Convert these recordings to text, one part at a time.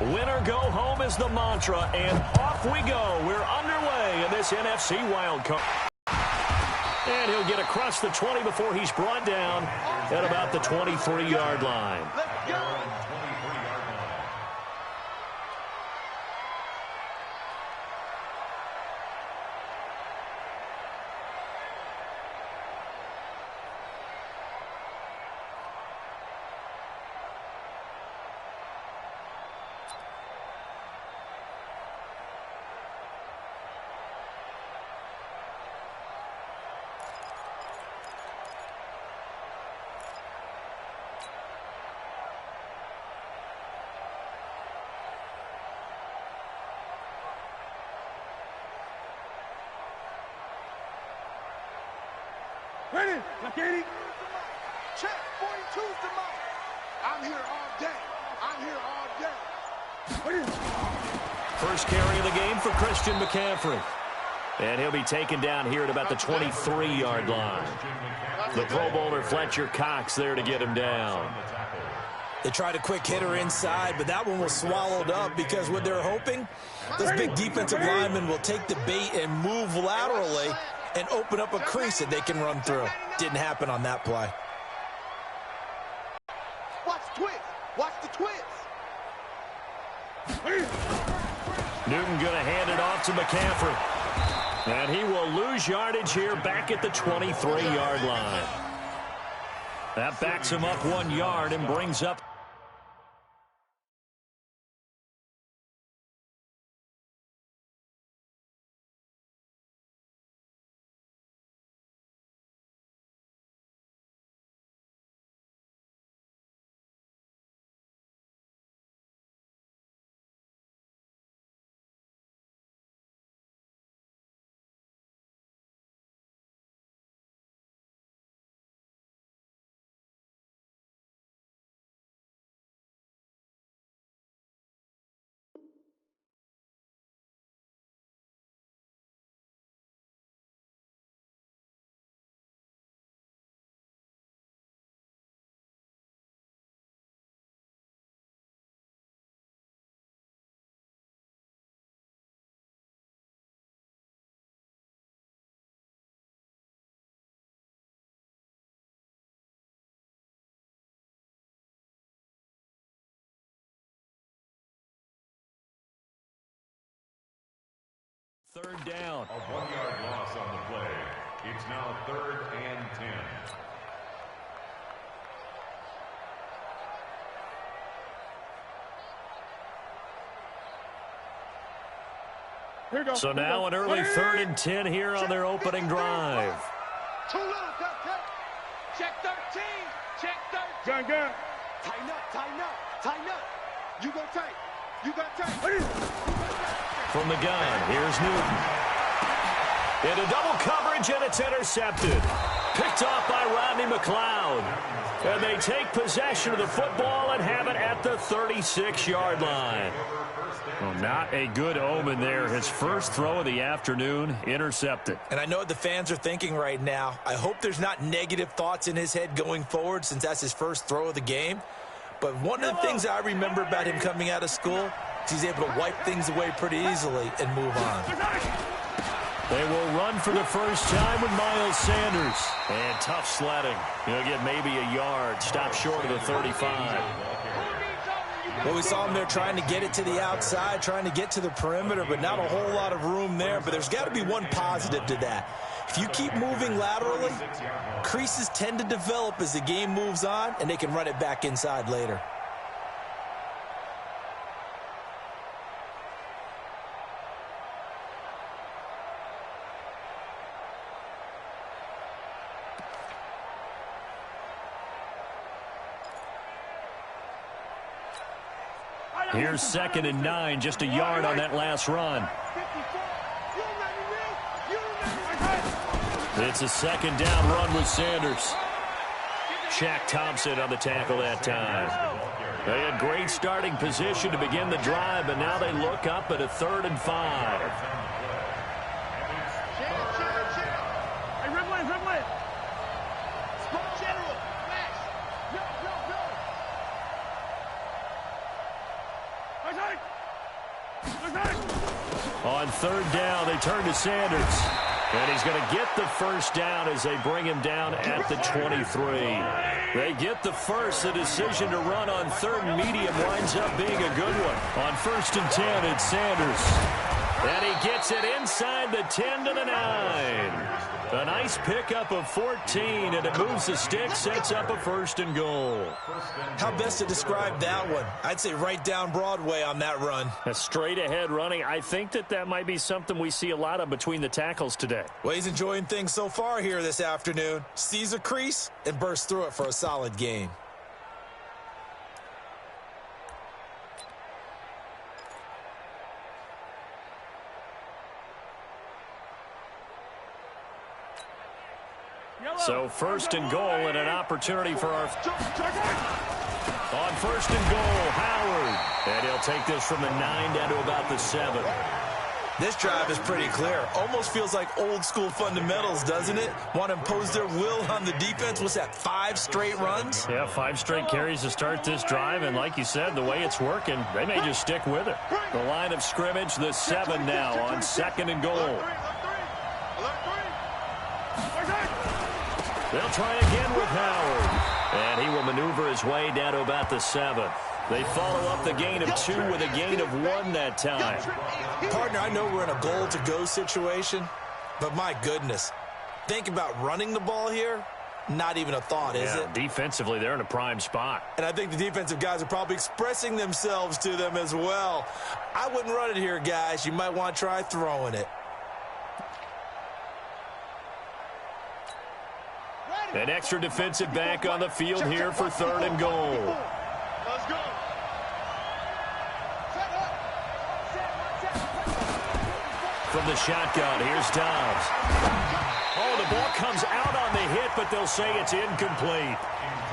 Win or go home is the mantra, and off we go. We're underway in this NFC wildcard. And he'll get across the 20 before he's brought down at about the 23-yard line. Let's go. Ready, Lakini. Check, 42's the mark. I'm here all day. I'm here all day. Ready. First carry of the game for Christian McCaffrey. And he'll be taken down here at about the 23-yard line. The Pro Bowler Fletcher Cox there to get him down. They tried a quick hitter inside, but that one was swallowed up because what they're hoping, this big defensive lineman will take the bait and move laterally and open up a crease that they can run through. Didn't happen on that play. Watch the twist. Watch the twist. Newton going to hand it off to McCaffrey. And he will lose yardage here back at the 23-yard line. That backs him up 1 yard and brings up third down. A 1-yard loss on the play. It's now 3rd and 10. Here you go. So now an early 3rd and 10 here on their opening drive. Too little, cut. Check 13. Check 13. Gun. Tighten up. You go tight. You got tight. From the gun, here's Newton. Into double coverage, and it's intercepted. Picked off by Rodney McLeod. And they take possession of the football and have it at the 36-yard line. Well, not a good omen there. His first throw of the afternoon, intercepted. And I know what the fans are thinking right now. I hope there's not negative thoughts in his head going forward since that's his first throw of the game. But one of the things I remember about him coming out of school is he's able to wipe things away pretty easily and move on. They will run for the first time with Miles Sanders. And tough sledding. He'll get maybe a yard. Stop short of the 35. Well, we saw him there trying to get it to the outside, trying to get to the perimeter, but not a whole lot of room there. But there's got to be one positive to that. If you keep moving laterally, creases tend to develop as the game moves on, and they can run it back inside later. Here's 2nd and 9, just a yard on that last run. It's a 2nd down run with Sanders. Shaq Thompson on the tackle that time. They had great starting position to begin the drive, but now they look up at a 3rd and 5. Hey, Red. Smoke general. Flash. Go. Hey, On third down, they turn to Sanders. And he's going to get the first down as they bring him down at the 23. They get the first. The decision to run on third and medium winds up being a good one. On first and 10, it's Sanders. And he gets it inside the 10 to the 9. A nice pickup of 14, and it moves the stick, sets up a first and goal. How best to describe that one? I'd say right down Broadway on that run. A straight-ahead running. I think that might be something we see a lot of between the tackles today. Well, he's enjoying things so far here this afternoon. Sees a crease and bursts through it for a solid gain. So first and goal and an opportunity for our... On first and goal, Howard. And he'll take this from the 9 down to about the 7. This drive is pretty clear. Almost feels like old school fundamentals, doesn't it? Want to impose their will on the defense. What's that, 5 straight runs? Yeah, 5 straight carries to start this drive. And like you said, the way it's working, they may just stick with it. The line of scrimmage, the 7 now on second and goal. They'll try again with Howard. And he will maneuver his way down to about the 7. They follow up the gain of 2 with a gain of 1 that time. Partner, I know we're in a goal-to-go situation, but my goodness. Think about running the ball here. Not even a thought, is it? Defensively, they're in a prime spot. And I think the defensive guys are probably expressing themselves to them as well. I wouldn't run it here, guys. You might want to try throwing it. An extra defensive back on the field here for third and goal. Let's go. From the shotgun, here's Dobbs. Oh, the ball comes out on the hit, but they'll say it's incomplete.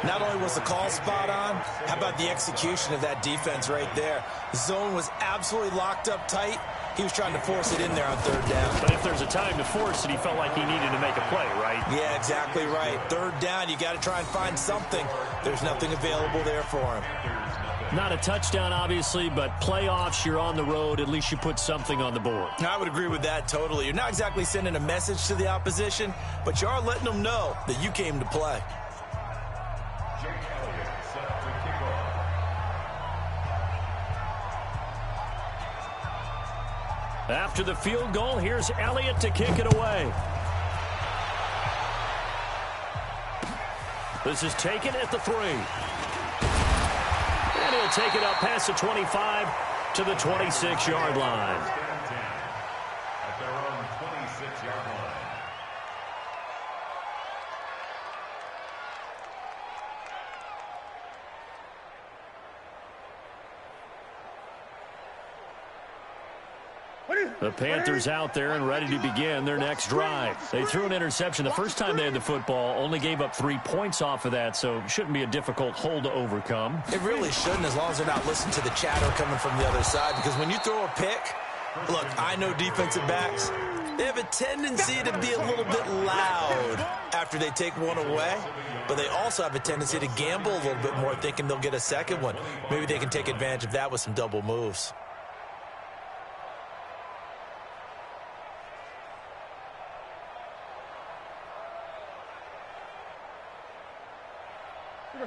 Not only was the call spot on, how about the execution of that defense right there? The zone was absolutely locked up tight. He was trying to force it in there on third down. But if there's a time to force it, he felt like he needed to make a play, right? Yeah, exactly right. Third down, you got to try and find something. There's nothing available there for him. Not a touchdown, obviously, but playoffs, you're on the road. At least you put something on the board. I would agree with that totally. You're not exactly sending a message to the opposition, but you are letting them know that you came to play. After the field goal, here's Elliott to kick it away. This is taken at the 3. And he'll take it up past the 25 to the 26-yard line. At their own 26-yard line. The Panthers out there and ready to begin their next drive. They threw an interception the first time they had the football, only gave up 3 points off of that, so shouldn't be a difficult hole to overcome. It really shouldn't, as long as they're not listening to the chatter coming from the other side, because when you throw a pick, look, I know defensive backs, they have a tendency to be a little bit loud after they take one away, but they also have a tendency to gamble a little bit more, thinking they'll get a second one. Maybe they can take advantage of that with some double moves.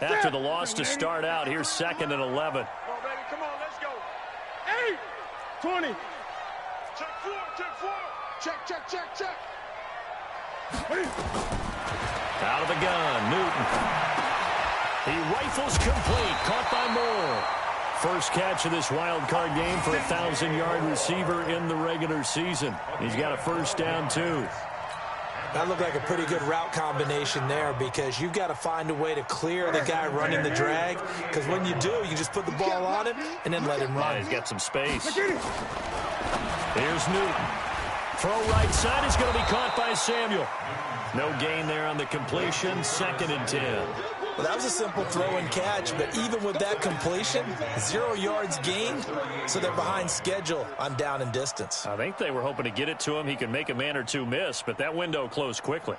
After the loss to start out, here's second and 11. Come on, baby. Come on, let's go. 8, 20. Check 4, check 4. Check, check, check, check. Out of the gun, Newton. He rifles complete, caught by Moore. First catch of this wild card game for a 1,000-yard receiver in the regular season. He's got a first down, too. That looked like a pretty good route combination there, because you've got to find a way to clear the guy running the drag, because when you do, you just put the ball on him and then let him run. He's got some space. Here's Newton. Throw right side is going to be caught by Samuel. No gain there on the completion. Second and 10. Well, that was a simple throw and catch, but even with that completion, 0 yards gained, so they're behind schedule on down and distance. I think they were hoping to get it to him. He could make a man or two miss, but that window closed quickly.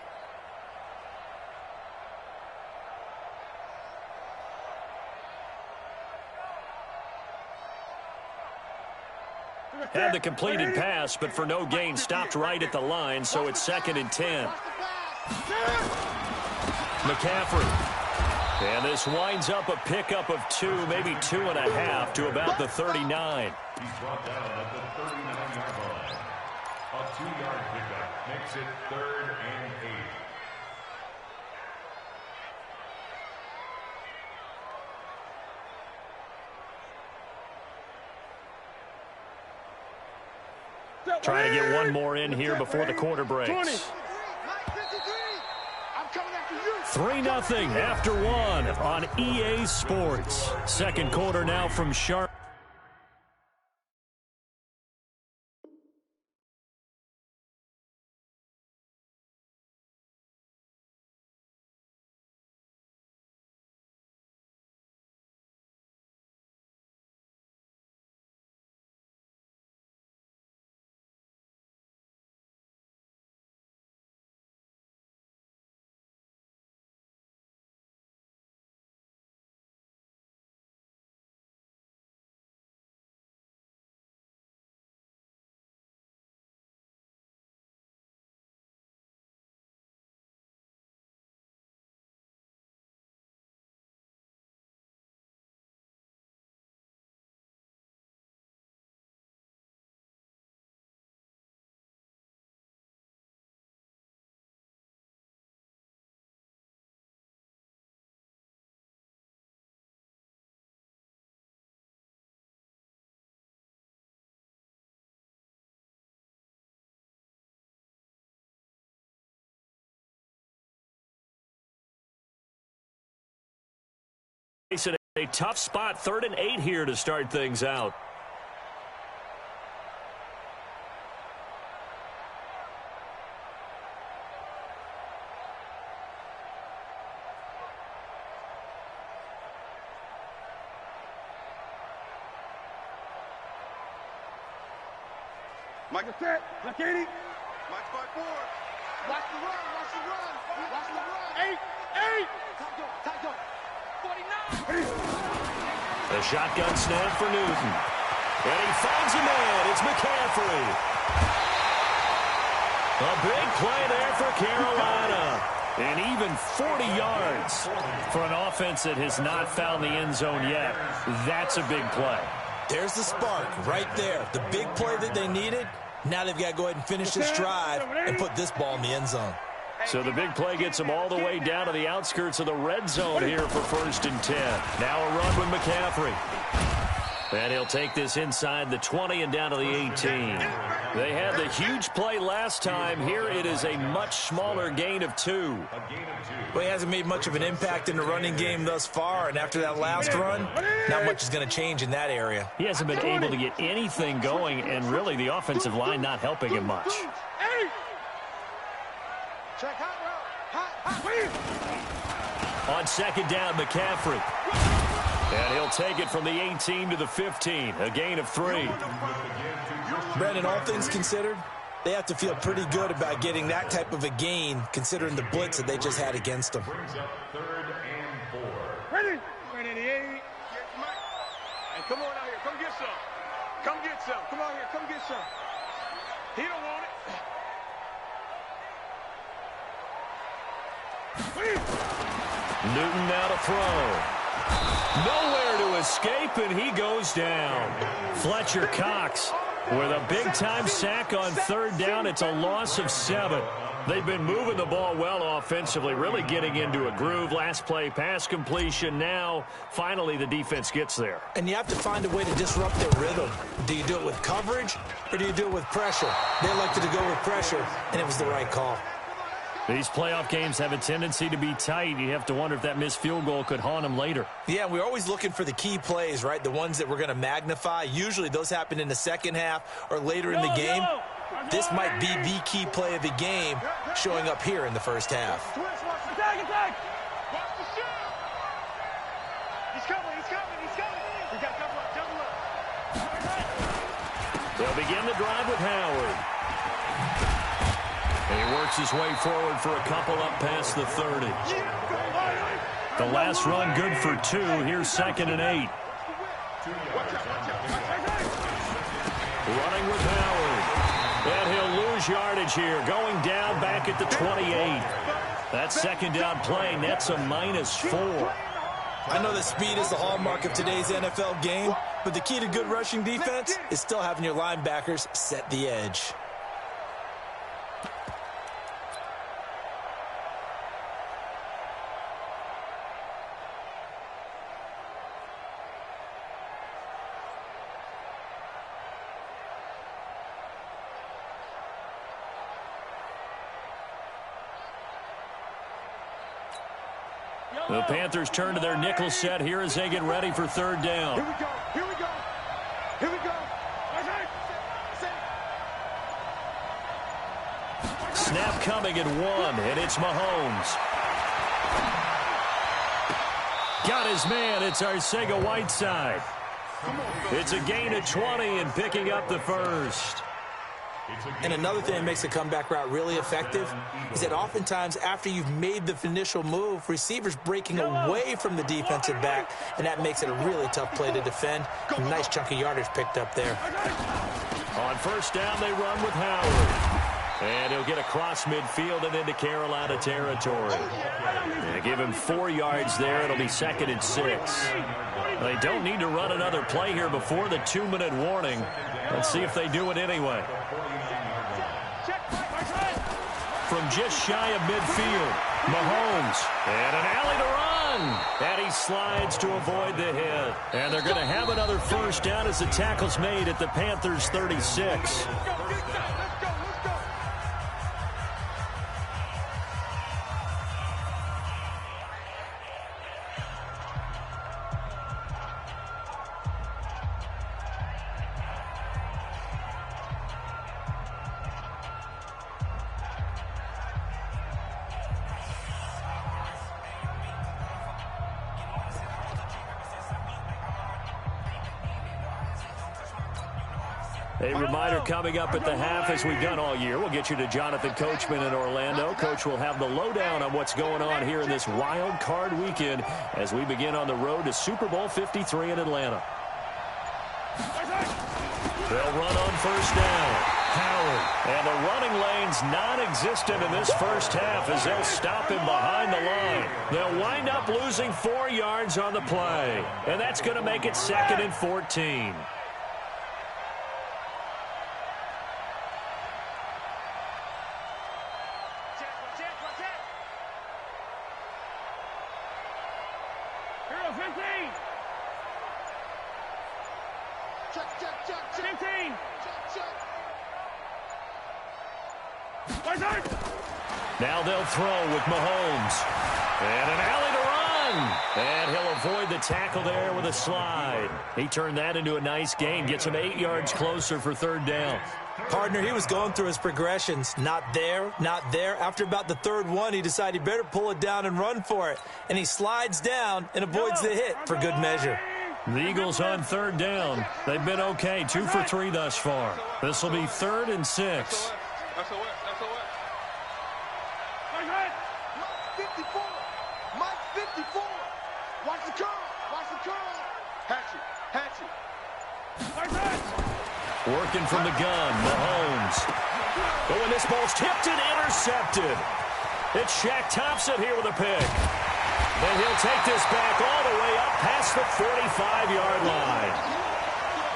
Had the completed pass, but for no gain, stopped right at the line, so it's 2nd and 10. McCaffrey. And this winds up a pickup of 2, maybe 2.5 to about the 39. He's brought down at the 39-yard line. A 2-yard pickup makes it 3rd and 8. Trying to get one more in here before the quarter breaks. 3-0 after 1 on EA Sports. Second quarter now from Sharp. It's a tough spot, 3rd and 8 here to start things out. Mike, set. Black 80. Mike 5-4. Watch the run. Watch the run. Watch the run. 8. Tight go. 49. The shotgun snap for Newton. And he finds a man. It's McCaffrey. A big play there for Carolina. And even 40 yards for an offense that has not found the end zone yet. That's a big play. There's the spark right there. The big play that they needed. Now they've got to go ahead and finish this drive and put this ball in the end zone. So the big play gets them all the way down to the outskirts of the red zone here for 1st and 10. Now a run with McCaffrey. And he'll take this inside the 20 and down to the 18. They had the huge play last time. Here it is a much smaller gain of 2. Well, he hasn't made much of an impact in the running game thus far, and after that last run, not much is going to change in that area. He hasn't been able to get anything going, and really the offensive line not helping him much. On 2nd down, McCaffrey. And he'll take it from the 18 to the 15, a gain of 3. Brandon, all things considered, they have to feel pretty good about getting that type of a gain, considering the blitz that they just had against them. Brings up 3rd and 4. Ready? 88. Hey, come on out here. Come get some. Come get some. Come on here. Come get some. He don't want it. Newton now to throw. Nowhere to escape, and he goes down. Fletcher Cox with a big-time sack on 3rd down. It's a loss of 7. They've been moving the ball well offensively, really getting into a groove. Last play, pass completion. Now, finally, the defense gets there. And you have to find a way to disrupt their rhythm. Do you do it with coverage, or do you do it with pressure? They elected to go with pressure, and it was the right call. These playoff games have a tendency to be tight. You have to wonder if that missed field goal could haunt them later. Yeah, we're always looking for the key plays, right? The ones that we're going to magnify. Usually those happen in the second half or later in the game. This might be the key play of the game showing up here in the first half. Attack! Watch the shot. He's coming. We got double up. They'll begin the drive with Howard. And he works his way forward for a couple up past the 30. The last run good for 2. Here's 2nd and 8. running with Howard. And he'll lose yardage here, going down back at the 28. That second down play nets a -4. I know that speed is the hallmark of today's NFL game, but the key to good rushing defense is still having your linebackers set the edge. The Panthers turn to their nickel set here as they get ready for third down. Here we go. Here we go. Here we go. Snap coming at 1, and it's Mahomes. Got his man. It's Arcega-Whiteside. It's a gain of 20 and picking up the first. And another thing that makes a comeback route really effective is that oftentimes after you've made the initial move, receivers breaking away from the defensive back, and that makes it a really tough play to defend. A nice chunk of yardage picked up there. On first down, they run with Howard. And he'll get across midfield and into Carolina territory. They give him 4 yards there. It'll be 2nd and 6. They don't need to run another play here before the 2-minute warning. Let's see if they do it anyway. From just shy of midfield, Mahomes, and an alley to run. And he slides to avoid the hit. And they're going to have another first down as the tackle's made at the Panthers' 36. A reminder coming up at the half, as we've done all year. We'll get you to Jonathan Coachman in Orlando. Coach will have the lowdown on what's going on here in this wild card weekend as we begin on the road to Super Bowl 53 in Atlanta. They'll run on first down. Howard. And the running lane's non-existent in this first half as they'll stop him behind the line. They'll wind up losing 4 yards on the play. And that's going to make it 2nd and 14. Now they'll throw with Mahomes. And an alley to run. And he'll avoid the tackle there with a slide. He turned that into a nice gain. Gets him 8 yards closer for third down. Partner, he was going through his progressions. Not there, not there. After about the third one, he decided he better pull it down and run for it. And he slides down and avoids the hit for good measure. The Eagles on third down. They've been okay. 2 for 3 thus far. This will be 3rd and 6. That's a what? That's a what? Mike 54. Mike 54. Watch the curl. Watch the curl. Hatchet. Hatchet. Working from the gun, Mahomes. Oh, and this ball's tipped and intercepted. It's Shaq Thompson here with a pick. And he'll take this back all the way up past the 45-yard line.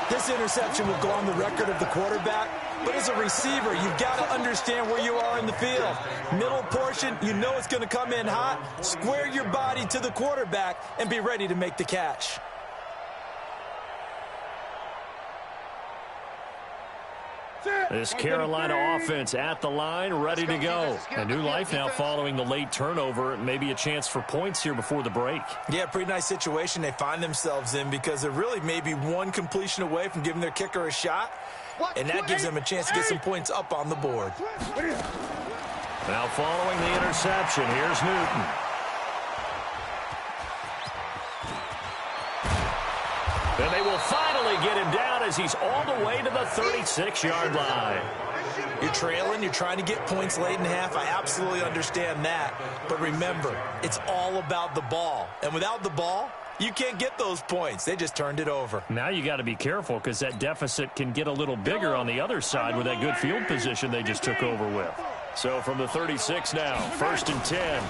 This interception will go on the record of the quarterback, but as a receiver, you've got to understand where you are in the field. Middle portion, you know it's going to come in hot. Square your body to the quarterback and be ready to make the catch. This Carolina offense at the line, ready to go. A new life now following the late turnover. Maybe a chance for points here before the break. Yeah, pretty nice situation they find themselves in because they're really maybe one completion away from giving their kicker a shot, and that gives them a chance to get some points up on the board. Now following the interception, here's Newton. And they will finally get him down as he's all the way to the 36-yard line. You're trailing, you're trying to get points late in half. I absolutely understand that. But remember, it's all about the ball. And without the ball, You can't get those points. They just turned it over. Now you got to be careful because that deficit can get a little bigger on the other side with that good field position they just took over with. So from the 36 now, 1st and 10.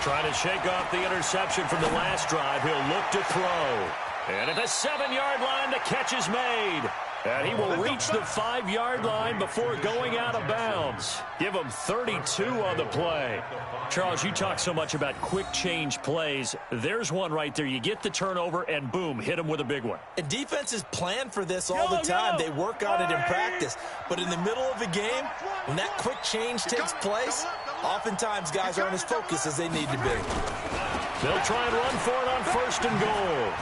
Trying to shake off the interception from the last drive. He'll look to throw. And at the 7-yard line, the catch is made. And he will reach the 5-yard line before going out of bounds. Give him 32 on the play. Charles, you talk so much about quick change plays. There's one right there. You get the turnover, and boom, hit him with a big one. And defenses plan for this all the time. They work on it in practice. But in the middle of a game, when that quick change takes place, oftentimes guys aren't as focused as they need to be. They'll try and run for it on 1st and goal.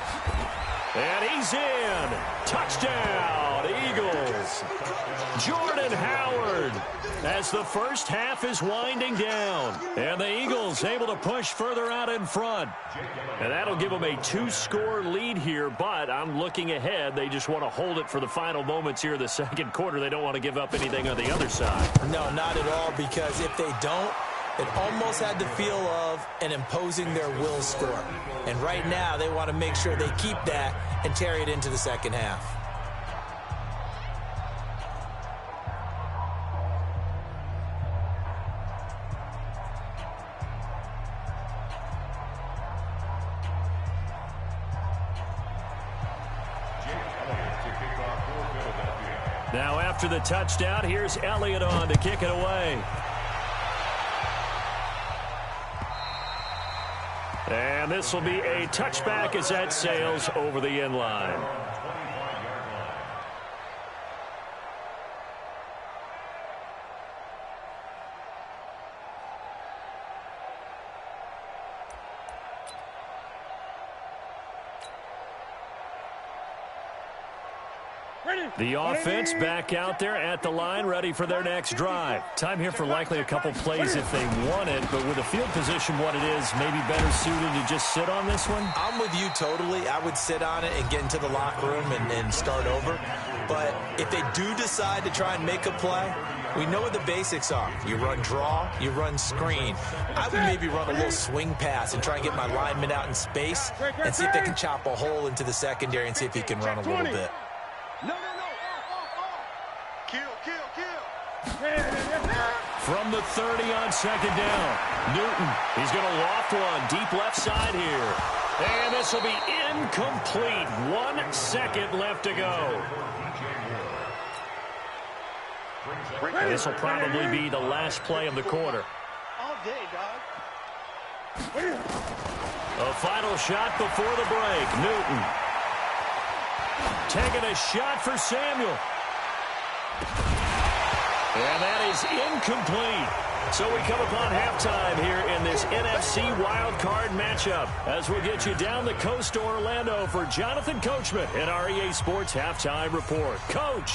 And he's in. Touchdown, Eagles. Jordan Howard as the first half is winding down. And the Eagles able to push further out in front. And that'll give them a 2-score lead here, but I'm looking ahead. They just want to hold it for the final moments here in the second quarter. They don't want to give up anything on the other side. No, not at all, because if they don't, it almost had the feel of an imposing their will score. And right now, they want to make sure they keep that and carry it into the second half. Now after the touchdown, here's Elliott on to kick it away. And this will be a touchback as that sails over the end line. The offense back out there at the line, ready for their next drive. Time here for likely a couple plays if they want it, but with the field position what it is, maybe better suited to just sit on this one? I'm with you totally. I would sit on it and get into the locker room and start over. But if they do decide to try and make a play, we know what the basics are. You run draw, you run screen. I would maybe run a little swing pass and try and get my lineman out in space and see if they can chop a hole into the secondary and see if he can run a little bit. No. Kill. From the 30 on 2nd down. Newton, he's going to loft one deep left side here. And this will be incomplete. 1 second left to go. And this will probably be the last play of the quarter. All day, dog. A final shot before the break. Newton taking a shot for Samuel. And that is incomplete. So we come upon halftime here in this NFC wildcard matchup as we'll get you down the coast to Orlando for Jonathan Coachman and our EA Sports Halftime Report. Coach.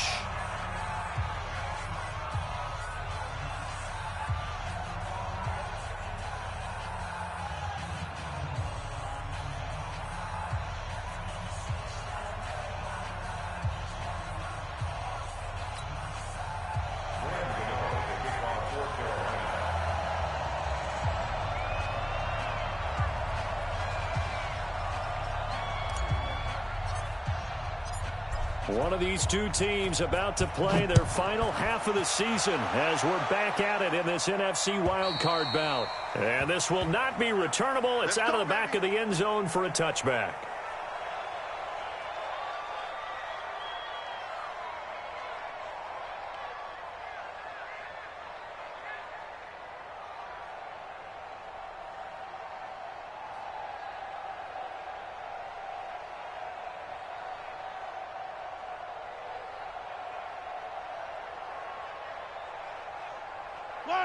One of these two teams about to play their final half of the season as we're back at it in this NFC wildcard bout. And this will not be returnable. It's out of the back of the end zone for a touchback.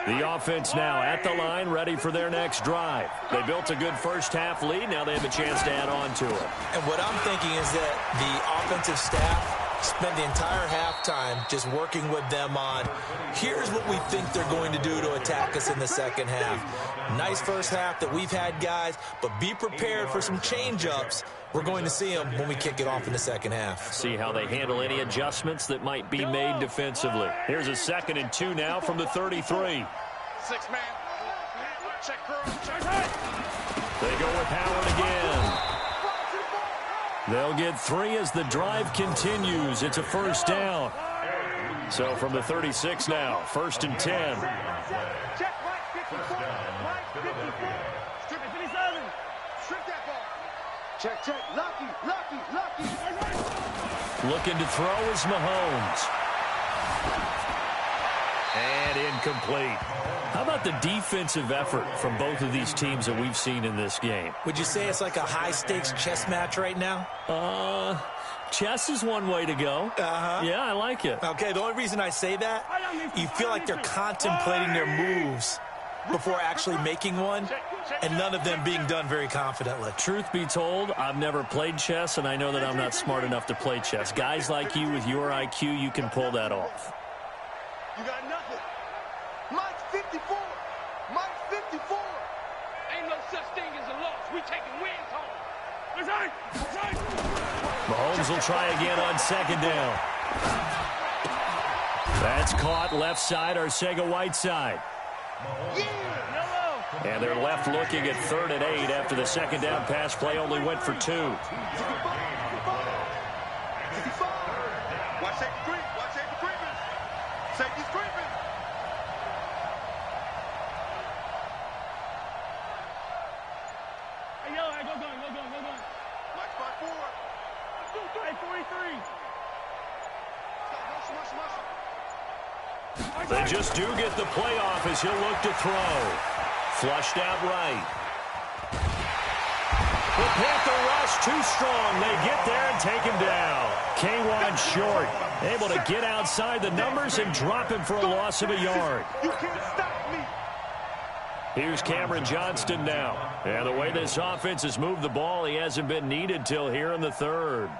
The offense now at the line, ready for their next drive. They built a good first half lead. Now they have a chance to add on to it. And what I'm thinking is that the offensive staff spent the entire halftime just working with them on, here's what we think they're going to do to attack us in the second half. Nice first half that we've had, guys, but be prepared for some change-ups. We're going to see them when we kick it off in the second half. See how they handle any adjustments that might be made defensively. Here's a 2nd and 2 now from the 33. 6-man. Check curl. Check. They go with Howard again. They'll get 3 as the drive continues. It's a first down. So from the 36 now, 1st and 10. Check right 54. Right 54. Strip 57. Strip that ball. Check, check. Lucky. Looking to throw is Mahomes. And incomplete. How about the defensive effort from both of these teams that we've seen in this game? Would you say it's like a high-stakes chess match right now? Chess is one way to go. Yeah, I like it. Okay, the only reason I say that, you feel like they're contemplating their moves before actually making one, and none of them being done very confidently. Truth be told, I've never played chess, and I know that I'm not smart enough to play chess. Guys like you with your IQ, you can pull that off. You got nothing. Mike's 54. Mike's 54. Ain't no such thing as a loss. We taking wins home. That's right. Mahomes will try again on 2nd down. That's caught left side, Arcega-Whiteside. And they're left looking at 3rd and 8 after the 2nd down pass play only went for 2. Watch safety creep. Watch safety creeping. Safety's creeping. Hey, yo, hey, go going. Mike's 5-4. Hey, 43. They just do get the playoff as he'll look to throw. Flushed out right. The Panther rush too strong. They get there and take him down. K1 short. Able to get outside the numbers and drop him for a loss of a yard. You can't stop me. Here's Cameron Johnston now. And the way this offense has moved the ball, he hasn't been needed till here in the 3rd.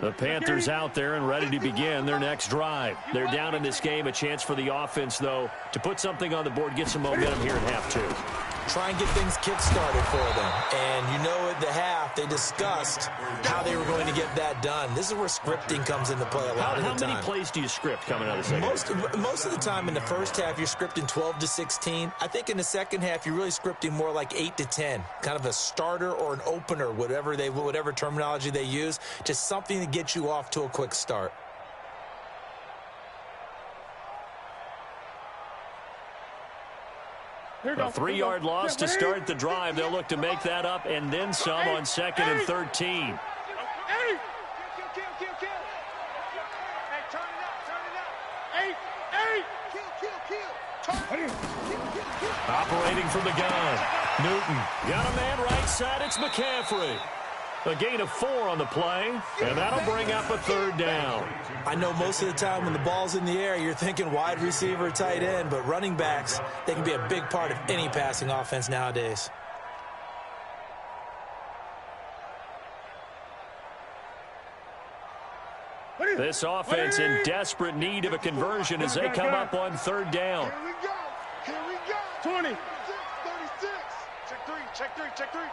The Panthers out there and ready to begin their next drive. They're down in this game. A chance for the offense, though, to put something on the board, get some momentum here in half 2. Try and get things kick-started for them. And you know at the half, they discussed how they were going to get that done. This is where scripting comes into play a lot of the time. How many plays do you script coming out of the second? Most of the time in the first half, you're scripting 12 to 16. I think in the second half, you're really scripting more like 8 to 10. Kind of a starter or an opener, whatever terminology they use. Just something to get you off to a quick start. A 3-yard loss to start the drive. They'll look to make that up and then some on 2nd and 13. Hey, turn it up. Hey, kill. Operating from the gun. Newton got a man right side. It's McCaffrey. A gain of 4 on the play, and that'll bring up a 3rd down. I know most of the time when the ball's in the air, you're thinking wide receiver, tight end, but running backs, they can be a big part of any passing offense nowadays. This offense in desperate need of a conversion as they come up on 3rd down. Here we go. 20. 36. Check three.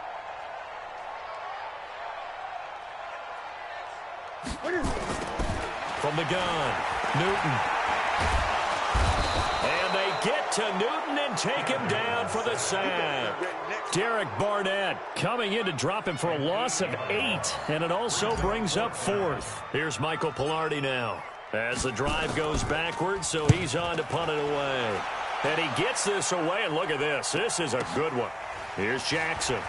From the gun, Newton. And they get to Newton and take him down for the sack. Derek Barnett coming in to drop him for a loss of 8, and it also brings up 4th. Here's Michael Pilardi now as the drive goes backwards, so he's on to punt it away. And he gets this away, and look at this. This is a good one. Here's Jackson.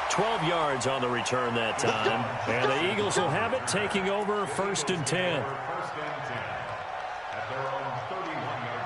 12 yards on the return that time. And the Eagles will have it, taking over 1st and 10. At their own 31-yard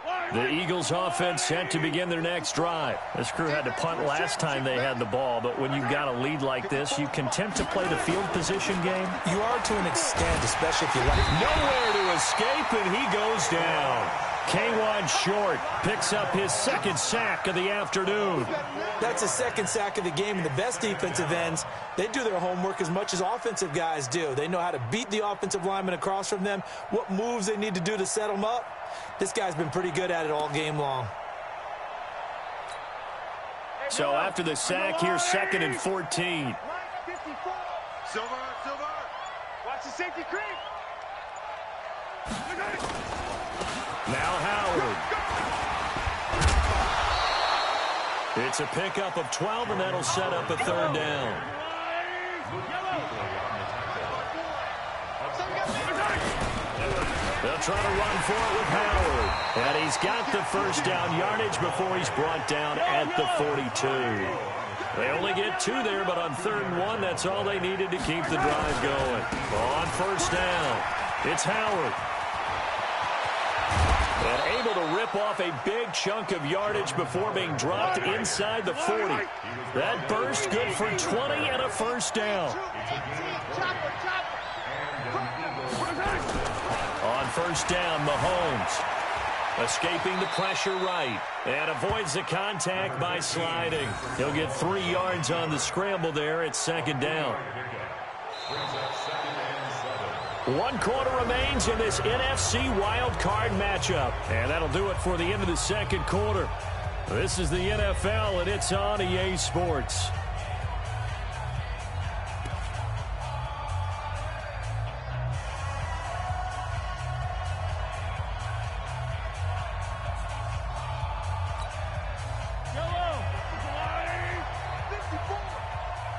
line. The Eagles offense set to begin their next drive. This crew had to punt last time they had the ball, but when you've got a lead like this, you can tend to play the field position game. You are to an extent, especially if you like. Nowhere to escape, and he goes down. K1 Short picks up his second sack of the afternoon. That's a second sack of the game, and the best defensive ends, they do their homework as much as offensive guys do. They know how to beat the offensive lineman across from them, what moves they need to do to set them up. This guy's been pretty good at it all game long. So after the sack, here's 2nd and 14. Silver. Watch the safety creep. Now Howard. It's a pickup of 12, and that'll set up a 3rd down. They'll try to run for it with Howard. And he's got the 1st down yardage before he's brought down at the 42. They only get 2 there, but on 3rd and 1, that's all they needed to keep the drive going. On 1st down, it's Howard. And able to rip off a big chunk of yardage before being dropped inside the 40. That burst good for 20 and a 1st down. On 1st down, Mahomes escaping the pressure right and avoids the contact by sliding. He'll get 3 yards on the scramble there. It's 2nd down. 1 quarter remains in this NFC wild card matchup. And that'll do it for the end of the 2nd quarter. This is the NFL, and it's on EA Sports.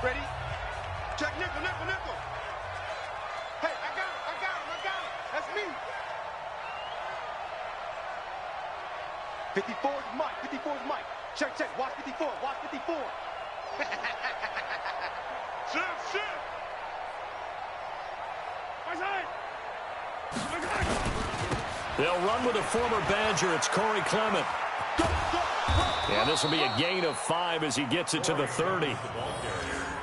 Ready? Check nickel. Hey, I got him. That's me. 54 is Mike. Check. Watch 54. Shift. They'll run with a former Badger. It's Corey Clement. And this will be a gain of 5 as he gets it to the 30.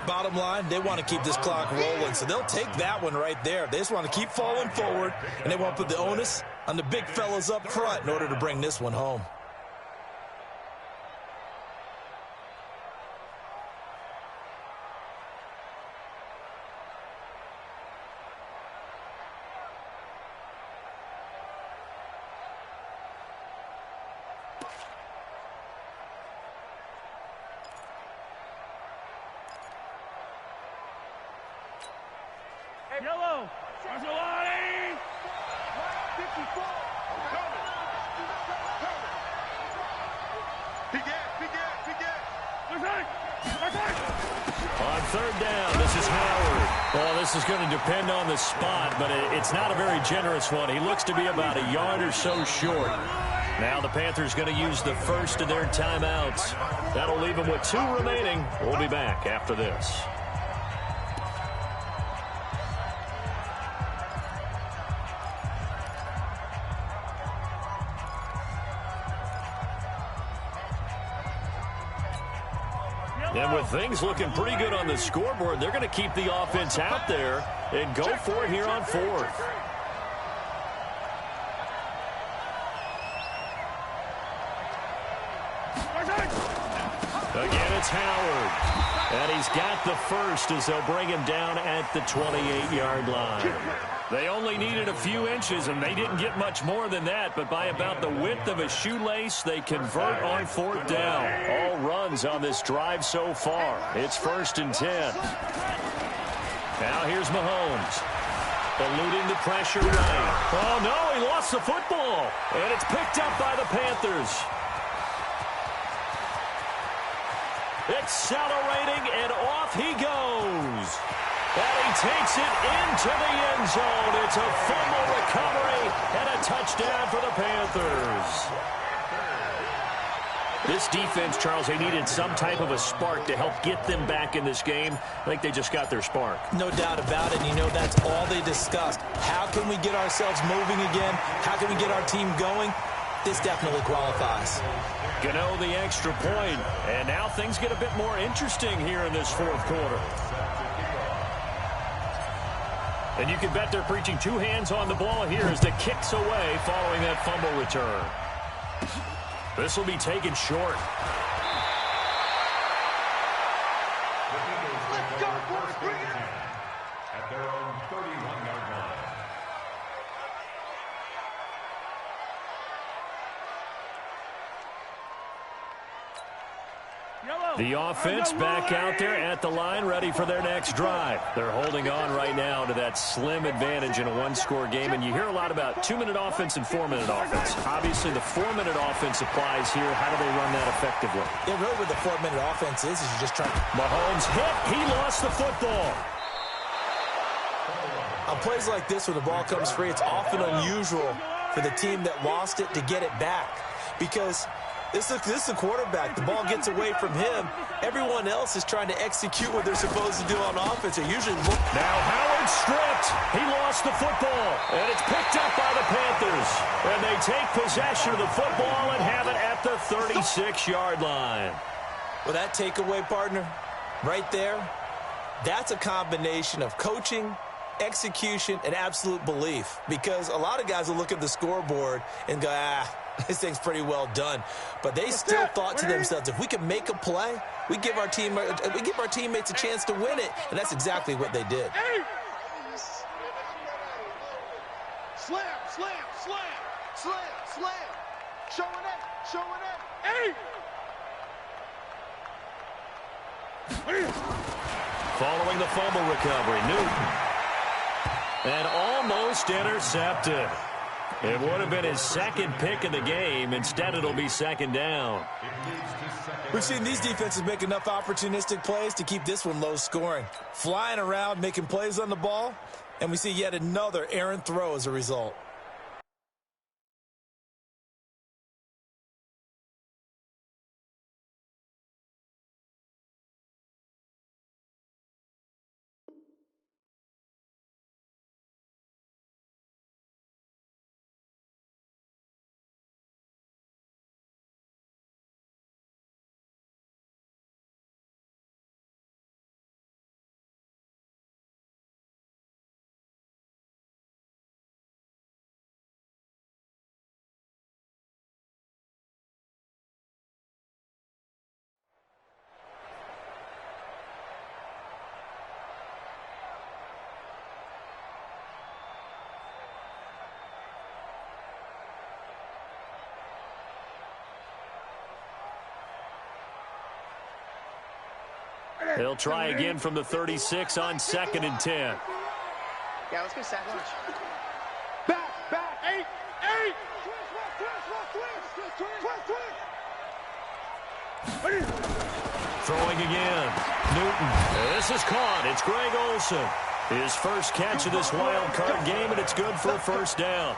Bottom line, they want to keep this clock rolling, so they'll take that one right there. They just want to keep falling forward, and they want to put the onus on the big fellas up front in order to bring this one home. Yellow. Marcelati. 54. On 3rd down, this is Howard. Well, this is going to depend on the spot, but it's not a very generous one. He looks to be about a yard or so short. Now the Panthers going to use the first of their timeouts. That'll leave them with 2 remaining. We'll be back after this. And with things looking pretty good on the scoreboard, they're going to keep the offense out there and go for it here on 4th. Again, it's Howard. And he's got the first as they'll bring him down at the 28-yard line. They only needed a few inches, and they didn't get much more than that, but by about the width of a shoelace, they convert on 4th down. All runs on this drive so far. It's 1st and 10. Now here's Mahomes. Eluding the pressure right. Oh, no, he lost the football. And it's picked up by the Panthers. Accelerating, and off he goes. And he takes it into the end zone. It's a fumble recovery and a touchdown for the Panthers. This defense, Charles, they needed some type of a spark to help get them back in this game. I think they just got their spark. No doubt about it. And you know, that's all they discussed. How can we get ourselves moving again? How can we get our team going? this definitely qualifies. Gano the extra point, and now things get a bit more interesting here in this fourth quarter. And you can bet they're preaching two hands on the ball here as the kick's away following that fumble return. This will be taken short. Let's go, boys. Bring it. At their own 31-yard line. The offense back out there at the line, ready for their next drive. They're holding on right now to that slim advantage in a one-score game, and you hear a lot about 2-minute offense and 4-minute offense. Obviously, the 4-minute offense applies here. How do they run that effectively? Yeah, really what the 4-minute offense is you're just trying to... Mahomes hit. He lost the football. On plays like this where the ball comes free, it's often unusual for the team that lost it to get it back because... This is a quarterback. The ball gets away from him. Everyone else is trying to execute what they're supposed to do on offense. They're usually now Howard stripped. He lost the football, and it's picked up by the Panthers. And they take possession of the football and have it at the 36-yard line. Well, that takeaway, partner, right there, that's a combination of coaching, execution, and absolute belief. Because a lot of guys will look at the scoreboard and go, this thing's pretty well done. But they still thought to themselves, if we can make a play, we give our teammates a chance to win it. And that's exactly what they did. Slam, slam, slam, slam, slam. Showing it, showing it. Following the fumble recovery, Newton. And almost intercepted. It would have been his second pick of the game. Instead, it'll be second down. We've seen these defenses make enough opportunistic plays to keep this one low scoring. Flying around, making plays on the ball, and we see yet another errant throw as a result. They'll try again from the 36 on 2nd and 10. Yeah, let's get sack lunch. Back, 8. Twist. Throwing again. Newton. This is caught. It's Greg Olsen. His first catch of this wild card game, and it's good for a first down.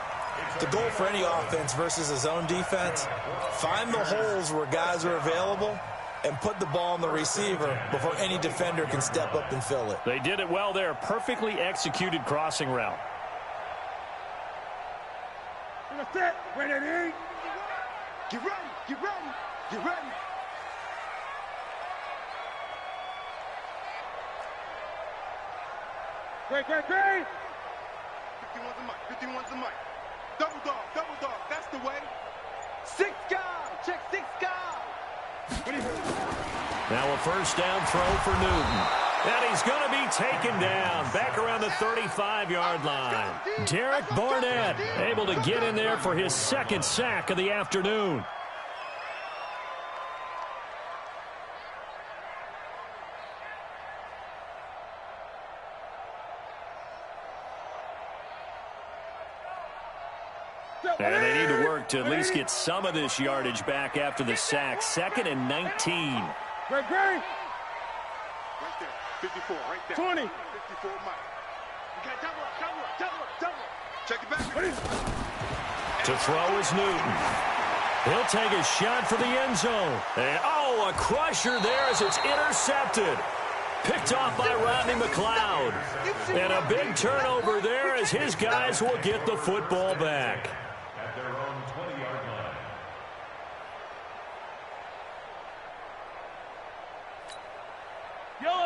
The goal for any offense versus his own defense, find the holes where guys are available and put the ball on the receiver before any defender can step up and fill it. They did it well there. Perfectly executed crossing route. Ready. Get ready. Great. 51's the mic. Double dog. That's the way. 6 guys. Check 6 guys. Now a first down throw for Newton. And he's going to be taken down back around the 35-yard line. Derek Barnett able to get in there for his second sack of the afternoon. And they need to work to at least get some of this yardage back after the sack. 2nd and 19. Great. Right there. 54, right there. 20. 54, Mike. You got double up. Check it back. To throw is Newton. He'll take a shot for the end zone. And, a crusher there as it's intercepted. Picked off by Rodney McLeod. And a big turnover there as his guys will get the football back. At their own 20-yard line.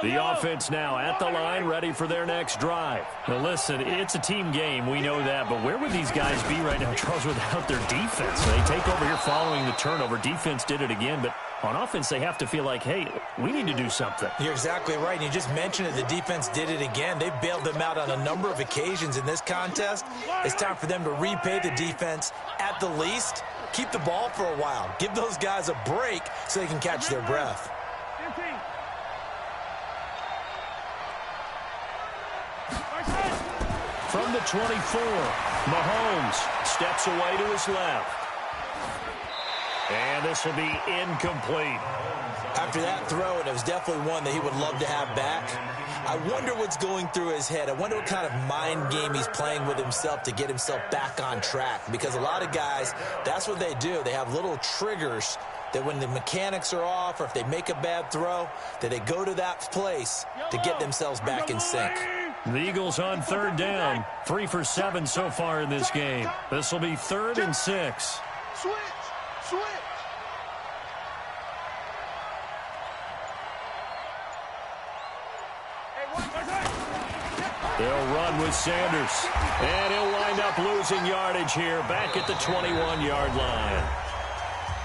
The offense now at the line, ready for their next drive. Now, listen, it's a team game. We know that. But where would these guys be right now, Charles, without their defense? They take over here following the turnover. Defense did it again. But on offense, they have to feel like, hey, we need to do something. You're exactly right. And you just mentioned it. The defense did it again. They bailed them out on a number of occasions in this contest. It's time for them to repay the defense at the least. Keep the ball for a while. Give those guys a break so they can catch their breath. From the 24, Mahomes steps away to his left. And this will be incomplete. After that throw, and it was definitely one that he would love to have back. I wonder what's going through his head. I wonder what kind of mind game he's playing with himself to get himself back on track. Because a lot of guys, that's what they do. They have little triggers that when the mechanics are off or if they make a bad throw, that they go to that place to get themselves back in sync. The Eagles on third down. 3 for 7 so far in this game. This will be 3rd and 6. Switch. They'll run with Sanders. And he'll wind up losing yardage here back at the 21-yard line.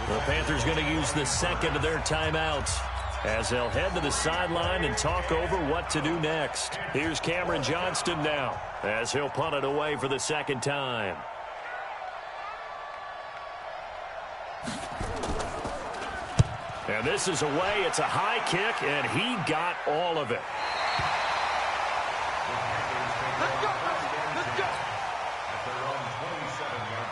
The Panthers going to use the second of their timeouts as they'll head to the sideline and talk over what to do next. Here's Cameron Johnston now as he'll punt it away for the second time. And this is away. It's a high kick, and he got all of it. Let's go. At their own 27-yard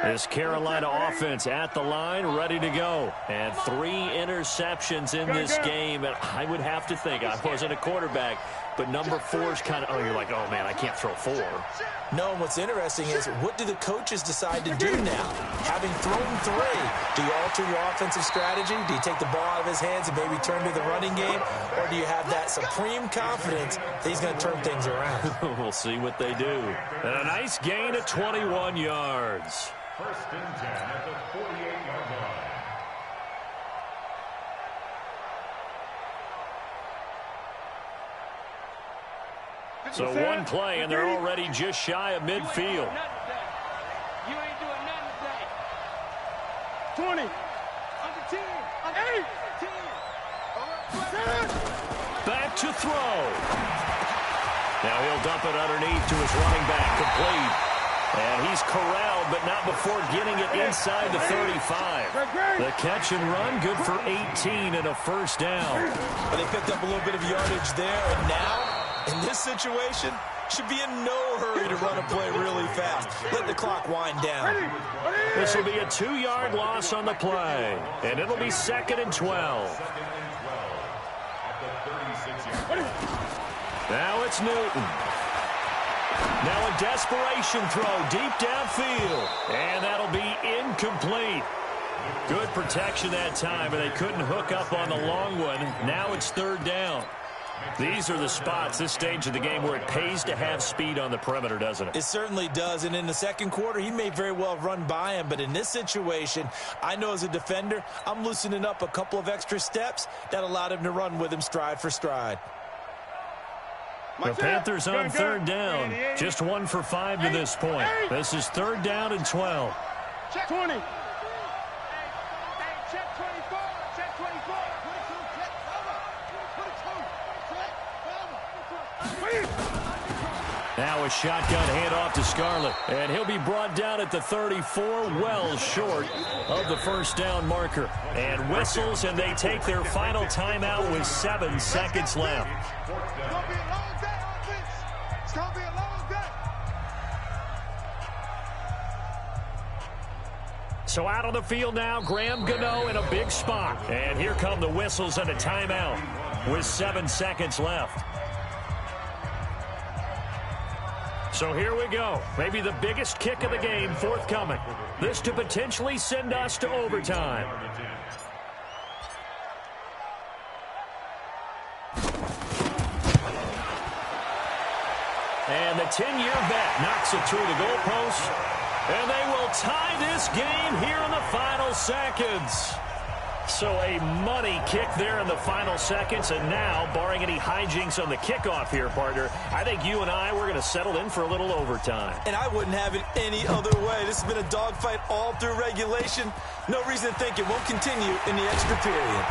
line. This Carolina offense at the line, ready to go. And 3 interceptions in this game. And I would have to think, I wasn't a quarterback, but number 4 is kind of, oh, you're like, oh, man, I can't throw 4. No, and what's interesting is what do the coaches decide to do now? Having thrown 3, do you alter your offensive strategy? Do you take the ball out of his hands and maybe turn to the running game? Or do you have that supreme confidence that he's going to turn things around? We'll see what they do. And a nice gain of 21 yards. 1st and 10 at the 48-yard line. So one play, and they're already just shy of midfield. You ain't doing nothing today. 20. Under 10. Under 8. 10. Back to throw. Now he'll dump it underneath to his running back, complete. And he's corralled, but not before getting it inside the 35. The catch and run, good for 18 and a first down. But they picked up a little bit of yardage there, and now, in this situation, should be in no hurry to run a play really fast. Let the clock wind down. This will be a 2-yard loss on the play, and it'll be 2nd and 12. At the 36-yard line. Now it's Newton. Now a desperation throw deep downfield, and that'll be incomplete. Good protection that time, but they couldn't hook up on the long one. Now it's 3rd down. These are the spots, this stage of the game, where it pays to have speed on the perimeter, doesn't it? It certainly does, and in the second quarter, he may very well run by him, but in this situation, I know as a defender, I'm loosening up a couple of extra steps that allowed him to run with him stride for stride. The Panthers on 3rd down. Just 1 for 5 to this point. This is 3rd down and 12. Check 20. Hey, check 24. Check 24. Now a shotgun handoff to Scarlett. And he'll be brought down at the 34, well short of the first down marker. And whistles, and they take their final timeout with 7 seconds left. It's going to be a long day. So out on the field now, Graham Gano in a big spot. And here come the whistles and a timeout with 7 seconds left. So here we go. Maybe the biggest kick of the game forthcoming. This to potentially send us to overtime. And And the 10-year vet knocks it through the goalpost. And they will tie this game here in the final seconds. So a money kick there in the final seconds. And now, barring any hijinks on the kickoff here, partner, I think you and I, we're going to settle in for a little overtime. And I wouldn't have it any other way. This has been a dogfight all through regulation. No reason to think it won't continue in the extra period.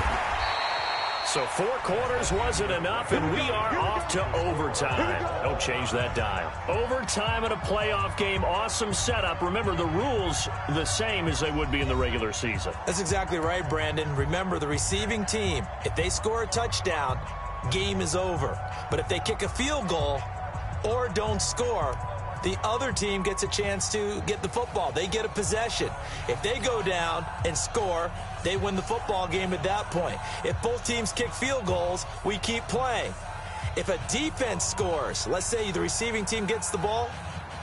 So 4 quarters wasn't enough, and we are off to overtime. Don't change that dial. Overtime in a playoff game, awesome setup. Remember, the rules the same as they would be in the regular season. That's exactly right, Brandon. Remember, the receiving team, if they score a touchdown, game is over. But if they kick a field goal or don't score, the other team gets a chance to get the football. They get a possession. If they go down and score, they win the football game at that point. If both teams kick field goals, we keep playing. If a defense scores, let's say the receiving team gets the ball,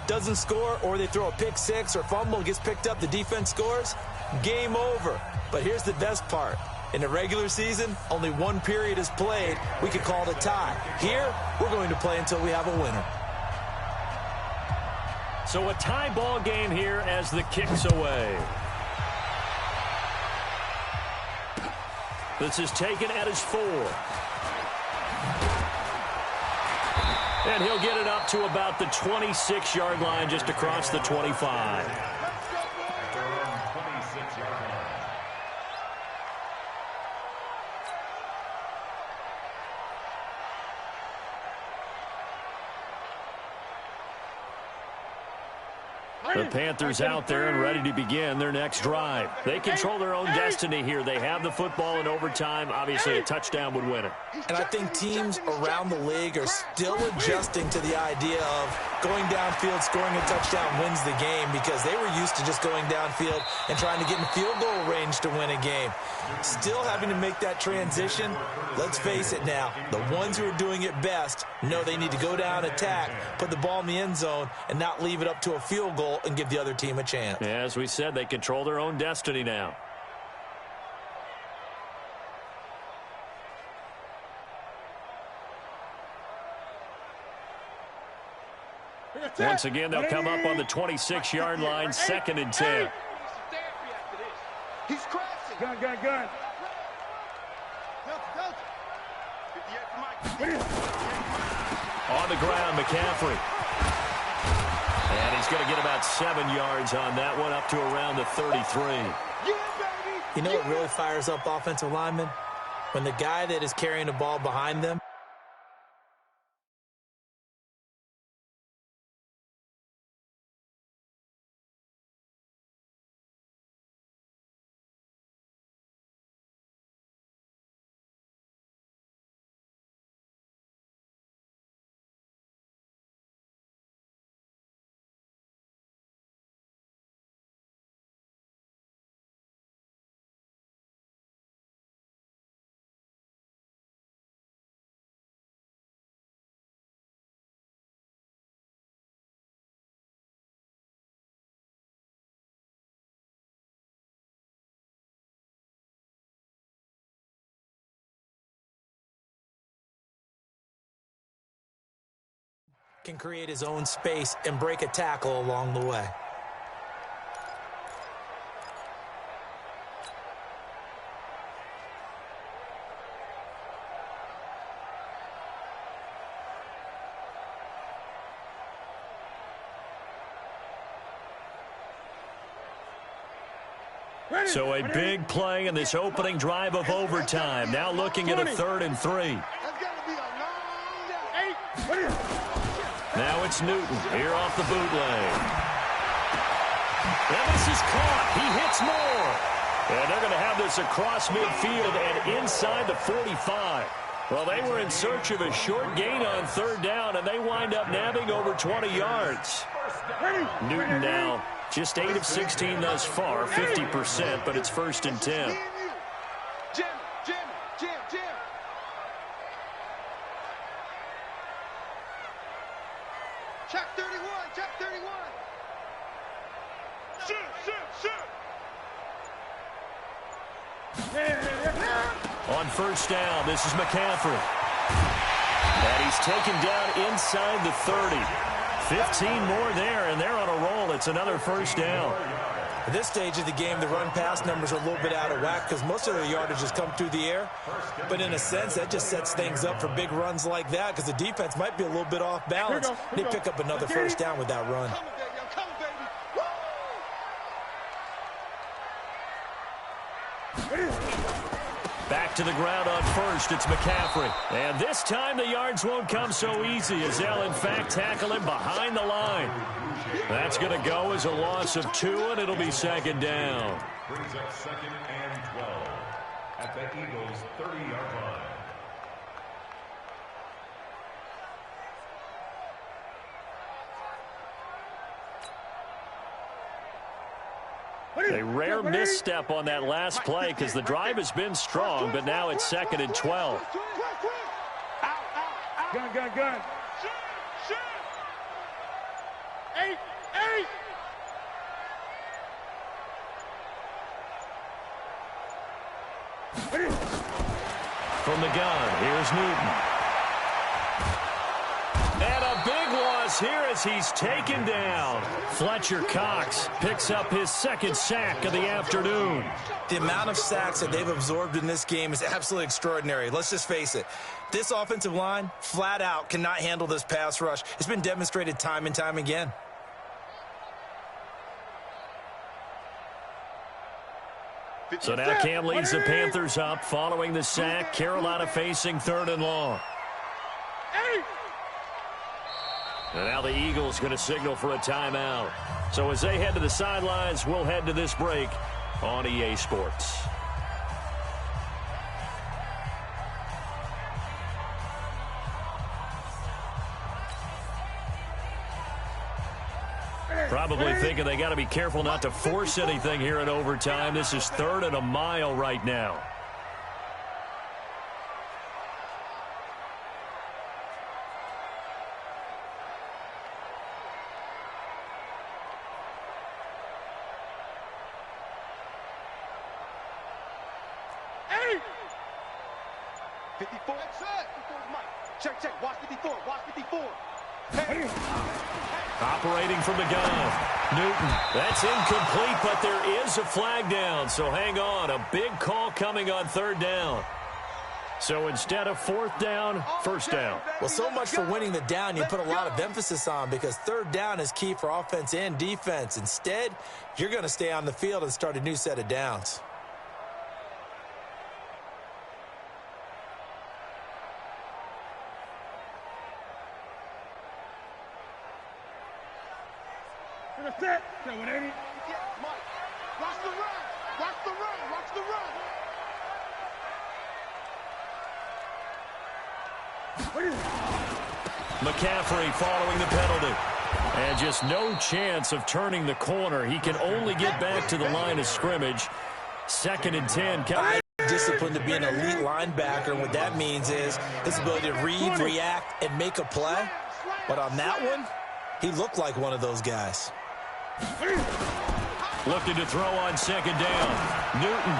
doesn't score, or they throw a pick six or fumble, gets picked up, the defense scores, game over. But here's the best part. In the regular season, only 1 period is played. We could call it a tie. Here, we're going to play until we have a winner. So a tie ball game here as the kick's away. This is taken at his 4. And he'll get it up to about the 26-yard line, just across the 25. The Panthers out there and ready to begin their next drive. They control their own destiny here. They have the football in overtime. Obviously, a touchdown would win it. And I think teams around the league are still adjusting to the idea of going downfield, scoring a touchdown wins the game, because they were used to just going downfield and trying to get in field goal range to win a game. Still having to make that transition. Let's face it now, the ones who are doing it best know they need to go down, attack, put the ball in the end zone, and not leave it up to a field goal and give the other team a chance. Yeah, as we said, they control their own destiny now. Once again, they'll come up on the 26-yard line, 2nd and 10. He's crashing. Gun. On the ground, McCaffrey. And he's going to get about 7 yards on that one, up to around the 33. You know what really fires up offensive linemen? When the guy that is carrying the ball behind them can create his own space and break a tackle along the way. So a big play in this opening drive of overtime. Now looking at a 3rd and 3. Now it's Newton here off the bootleg. And this is caught. He hits more. And they're going to have this across midfield and inside the 45. Well, they were in search of a short gain on 3rd down, and they wind up nabbing over 20 yards. Newton now just 8 of 16 thus far, 50%, but it's 1st and 10. Jam. Check 31. Shoot. On 1st down, this is McCaffrey. And he's taken down inside the 30. 15 more there, and they're on a roll. It's another first down. At this stage of the game, the run-pass numbers are a little bit out of whack because most of their yardage has come through the air. But in a sense, that just sets things up for big runs like that because the defense might be a little bit off balance. They pick up another first down with that run. Back to the ground on first. It's McCaffrey. And this time the yards won't come so easy as they'll, in fact, tackle him behind the line. That's going to go as a loss of 2, and it'll be second down. Brings up 2nd and 12 at the Eagles' 30-yard line. A rare misstep on that last play because the drive has been strong, but now it's 2nd and 12. Gun. Eight. From the gun, here's Newton. And a big loss here as he's taken down. Fletcher Cox picks up his 2nd sack of the afternoon. The amount of sacks that they've absorbed in this game is absolutely extraordinary. Let's just face it. This offensive line, flat out, cannot handle this pass rush. It's been demonstrated time and time again. So now Cam leads the Panthers up following the sack. Carolina facing 3rd and long. And now the Eagles going to signal for a timeout. So as they head to the sidelines, we'll head to this break on EA Sports. Probably thinking they got to be careful not to force anything here in overtime. This is 3rd and a mile right now. Check. Watch 54. Operating from the gun. Newton. That's incomplete, but there is a flag down. So hang on. A big call coming on 3rd down. So instead of 4th down, 1st down. Well, so much for winning the down you put a lot of emphasis on because 3rd down is key for offense and defense. Instead, you're going to stay on the field and start a new set of downs. Set 180. Mike, watch the run. McCaffrey following the penalty. And just no chance of turning the corner. He can only get back to the line of scrimmage. 2nd and 10. Disciplined to be an elite linebacker. And what that means is his ability to read, react, and make a play. But on that one, he looked like one of those guys. Looking to throw on 2nd down. Newton.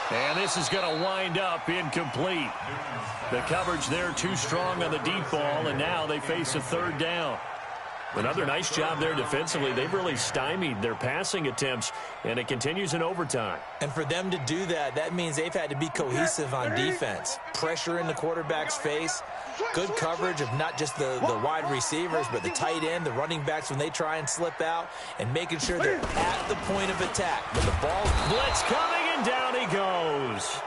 And this is going to wind up incomplete. The coverage there too strong on the deep ball, and now they face a 3rd down. Another nice job there defensively. They've really stymied their passing attempts, and it continues in overtime. And for them to do that, that means they've had to be cohesive on defense. Pressure in the quarterback's face, good coverage of not just the wide receivers, but the tight end, the running backs when they try and slip out, and making sure they're at the point of attack. But the ball... Blitz coming, and down he goes.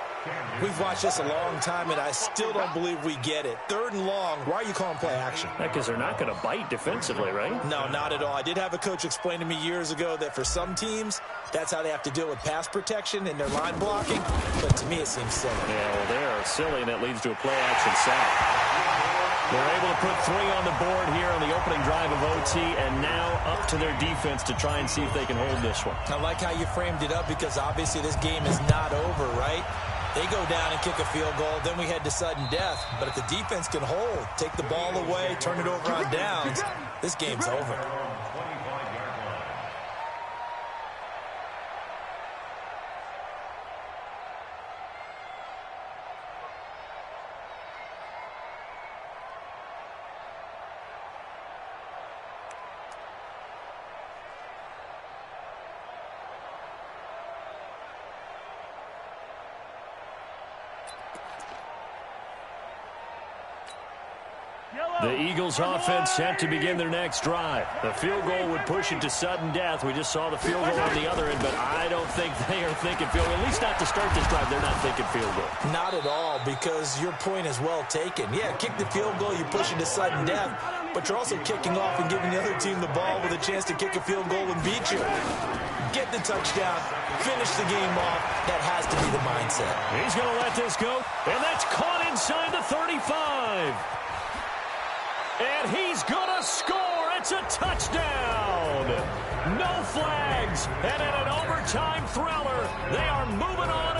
We've watched this a long time, and I still don't believe we get it. 3rd and long, why are you calling play action? Because they're not going to bite defensively, right? No, not at all. I did have a coach explain to me years ago that for some teams, that's how they have to deal with pass protection and their line blocking. But to me, it seems silly. Yeah, well, they are silly, and it leads to a play action sack. They're able to put 3 on the board here on the opening drive of OT, and now up to their defense to try and see if they can hold this one. I like how you framed it up because obviously this game is not over, right? They go down and kick a field goal, then we head to sudden death. But if the defense can hold, take the ball away, turn it over on downs, this game's over. The Eagles offense set to begin their next drive. The field goal would push it to sudden death. We just saw the field goal on the other end, but I don't think they are thinking field goal. At least not to start this drive. They're not thinking field goal. Not at all, because your point is well taken. Yeah, kick the field goal, you push it to sudden death, but you're also kicking off and giving the other team the ball with a chance to kick a field goal and beat you. Get the touchdown, finish the game off. That has to be the mindset. He's going to let this go, and that's caught inside the 35. And he's going to score. It's a touchdown. No flags. And in an overtime thriller, they are moving on